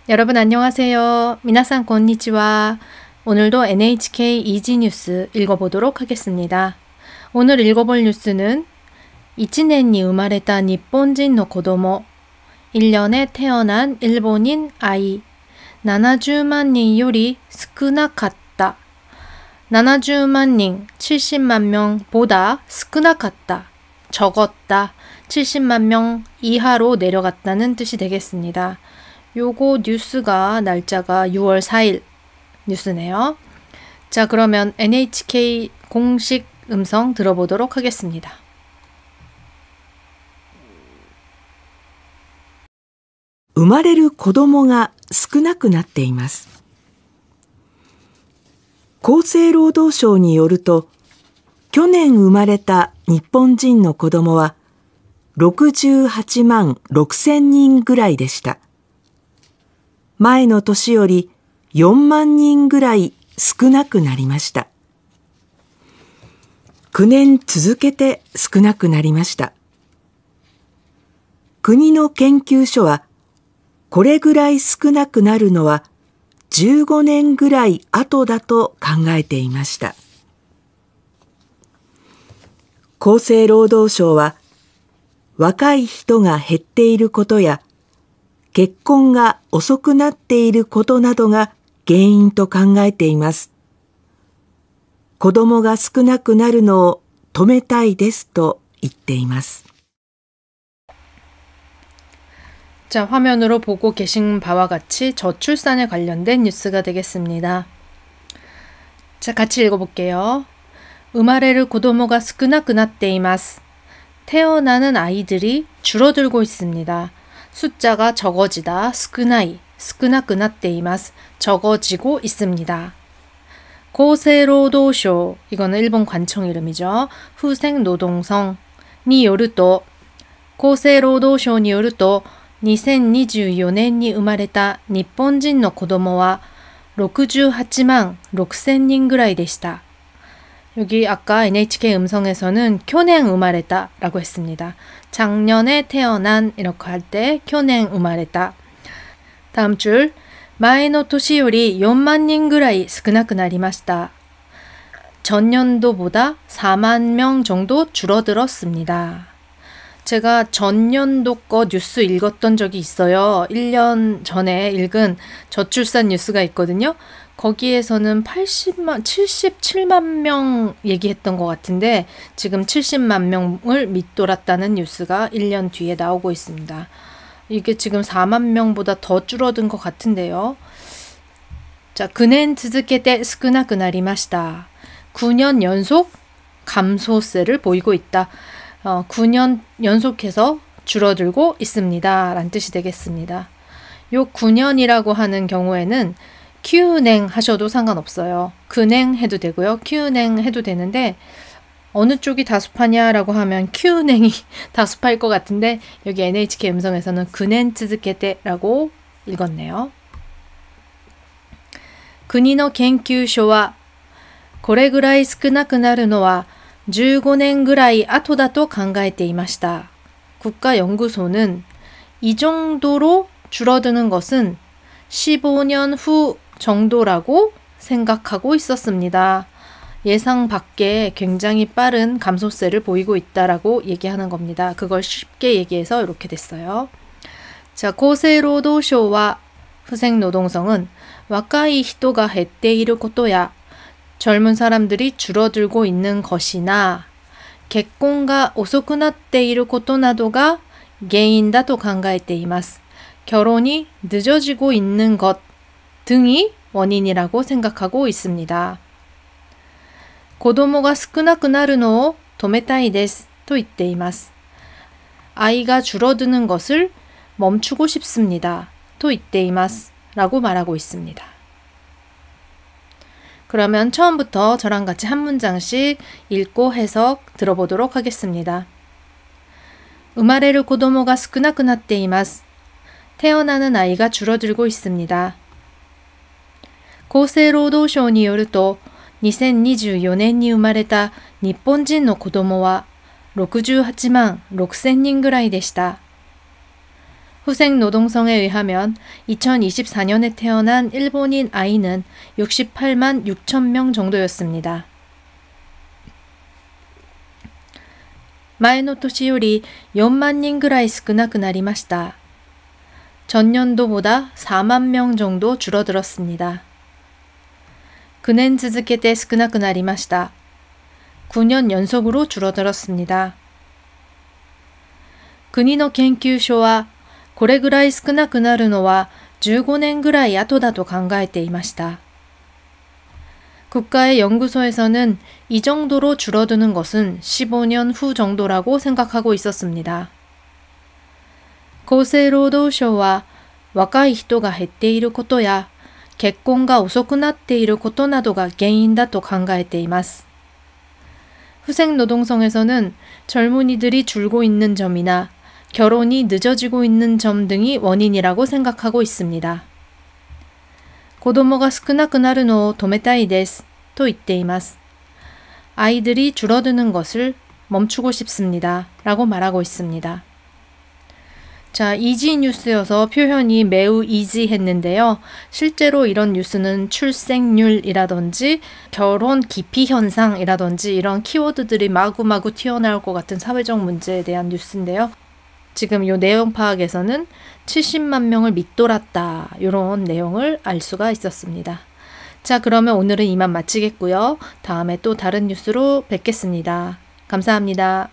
여러분 안녕하세요. 미나상 건니치와. 오늘도 NHK 이지 뉴스 읽어보도록 하겠습니다. 오늘 읽어볼 뉴스는 1년이生まれた 일본인の子供 1년에 태어난 일본인 아이 70만人より少なかった 70만 명, 70만 명보다 少なかった 적었다, 70만 명 이하로 내려갔다는 뜻이 되겠습니다. 요거 뉴스가 날짜가 6월 4일 뉴스네요. 자, 그러면 NHK 공식 음성 들어보도록 하겠습니다. 生まれる子供が少なくなっています。厚生労働省によると、去年生まれた日本人の子供は68万6千人ぐらいでした。前の年より4万人ぐらい少なくなりました。9年続けて少なくなりました。国の研究所は、これぐらい少なくなるのは15年ぐらい後だと考えていました。厚生労働省は、若い人が減っていることや、結婚が遅くなっていることなどが原因と考えています。子供が少なくなるのを止めたいですと言っています。 자, 화면으로 보고 계신 바와 같이 저출산에 관련된 뉴스가 되겠습니다. 자, 같이 읽어볼게요. 生まれる子供が少なくなっています. 태어나는 아이들이 줄어들고 있습니다. 숫자가 적어지다, 少ない, 少なくなっています. 적어지고 있습니다.厚生労働省, 이거는 일본 관청 이름이죠. 후생노동성이 よると, 厚生労働省によると, 2024年に生まれた日本人の子供は68万6千人ぐらいでした. 여기 아까 NHK 음성에서는 교냉生まれた 라고 했습니다. 작년에 태어난 이렇게 할 때 교냉生まれた. 다음 줄, 前の年より4万人ぐらい少なくなりました. 전년도보다 4만 명 정도 줄어들었습니다. 제가 전년도 거 뉴스 읽었던 적이 있어요. 1년 전에 읽은 저출산 뉴스가 있거든요. 거기에서는 77만 명 얘기했던 것 같은데 지금 70만 명을 밑돌았다는 뉴스가 1년 뒤에 나오고 있습니다. 이게 지금 4만 명보다 더 줄어든 것 같은데요. 자, 9年続けて少なくなりました. 9년 연속 감소세를 보이고 있다. 9년 연속해서 줄어들고 있습니다. 라는 뜻이 되겠습니다. 요 9년이라고 하는 경우에는 큐냉 하셔도 상관없어요. 근행 해도 되고요. 큐냉 해도 되는데 어느 쪽이 다수파냐라고 하면 큐냉이 다수파일 것 같은데 여기 NHK 음성에서는 근행 츠즈케테라고 읽었네요. 国の研究所はこれぐらい少なくなるのは15年ぐらい後だと考えていました. 국가연구소는 이 정도로 줄어드는 것은 15년 후 정도라고 생각하고 있었습니다. 예상 밖에 굉장히 빠른 감소세를 보이고 있다라고 얘기하는 겁니다. 그걸 쉽게 얘기해서 이렇게 됐어요. 자, 厚生労働省は 후생노동성은 若い人が減っていることや 젊은 사람들이 줄어들고 있는 것이나 結婚が遅くなっていることなどが原因だと考えています. 결혼이 늦어지고 있는 것 등이 원인이라고 생각하고 있습니다. 子供が少なくなるのを止めたいですと言っています. 아이가 줄어드는 것을 멈추고 싶습니다. 또言っています. 라고 말하고 있습니다. 그러면 처음부터 저랑 같이 한 문장씩 읽고 해석 들어보도록 하겠습니다. 生まれる子供が少なくなっています. 태어나는 아이가 줄어들고 있습니다. 厚生労働省によると2024年に生まれた日本人の子供は68万6千人ぐらいでした。 후생 노동성에 의하면 2024년에 태어난 일본인 아이는 68만 6천 명 정도였습니다. 前の年より4万人ぐらい少なくなりました. 전년도보다 4만 명 정도 줄어들었습니다. 9年続けて少なくなりました. 9년 연속으로 줄어들었습니다. 国の研究所はこれぐらい少なくなるのは15年ぐらい後だと考えていました. 국가의 연구소에서는 이 정도로 줄어드는 것은 15년 후 정도라고 생각하고 있었습니다. 厚生労働省は若い人が減っていることや結婚が遅くなっていることなどが原因だと考えています. 후생노동성에서는 젊은이들이 줄고 있는 점이나 결혼이 늦어지고 있는 점 등이 원인이라고 생각하고 있습니다. 子供が少なくなるのを止めたいですと言っています. 아이들이 줄어드는 것을 멈추고 싶습니다. 라고 말하고 있습니다. 자, 이지 뉴스여서 표현이 매우 이지했는데요. 실제로 이런 뉴스는 출생률이라든지 결혼 기피 현상이라든지 이런 키워드들이 마구마구 튀어나올 것 같은 사회적 문제에 대한 뉴스인데요. 지금 이 내용 파악에서는 70만 명을 밑돌았다. 이런 내용을 알 수가 있었습니다. 자, 그러면 오늘은 이만 마치겠고요. 다음에 또 다른 뉴스로 뵙겠습니다. 감사합니다.